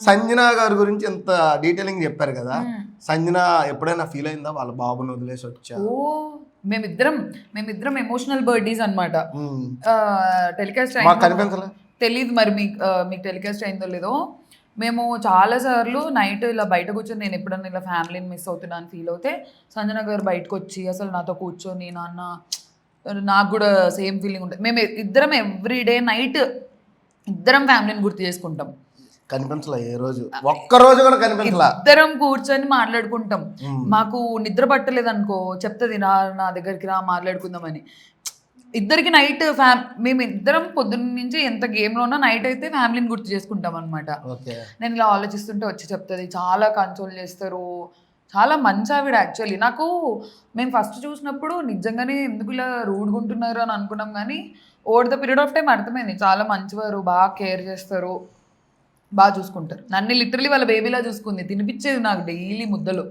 సంజన గారి గురించి ఎంత డీటెయిలింగ్ చెప్పారు కదా, సంజన ఎప్పుడైనా ఫీల్ అయిందా వాళ్ళ బాబుని వదిలేసి వచ్చా? ఓ మేమిద్దరం ఎమోషనల్ బర్త్డేస్ అనమాట. టెలికాస్ట్ తెలియదు మరి మీకు టెలికాస్ట్ అయిందో లేదో. మేము చాలాసార్లు నైట్ ఇలా బయట కూర్చొని నేను ఎప్పుడన్నా ఇలా ఫ్యామిలీని మిస్ అవుతున్నాను ఫీల్ అవుతే సంజన గారు బయటకు వచ్చి అసలు నాతో కూర్చొని నాన్న నాకు కూడా సేమ్ ఫీలింగ్ ఉంటుంది. మేము ఇద్దరం ఎవ్రీడే నైట్ ఇద్దరం ఫ్యామిలీని గుర్తు చేసుకుంటాం. కనిపించలే ఏ రోజు, ఒక్క రోజు కూడా కనిపించలే. ఇద్దరం కూర్చొని మాట్లాడుకుంటాం. మాకు నిద్ర పట్టలేదు అనుకో చెప్తుంది నా దగ్గరికి రా మాట్లాడుకుందామని. ఇద్దరికి నైట్ మేము ఇద్దరం పొద్దున్న నుంచి ఎంత గేమ్లో ఉన్నా నైట్ అయితే ఫ్యామిలీని గుర్తు చేసుకుంటాం అనమాట. నేను ఇలా ఆలోచిస్తుంటే వచ్చి చెప్తుంది, చాలా కన్సోల్ చేస్తారు, చాలా మంచి ఆవిడ. యాక్చువల్లీ నాకు మేము ఫస్ట్ చూసినప్పుడు నిజంగానే ఎందుకు ఇలా రూడ్గా ఉంటున్నారు అని అనుకున్నాం, కానీ over the period of time అర్థమైంది చాలా మంచివారు, బాగా కేర్ చేస్తారు, బాగా చూసుకుంటారు. నన్ను లిటరలీ వాళ్ళ బేబీలా చూసుకుంది, తినిపించేది నాకు డైలీ ముద్దలు.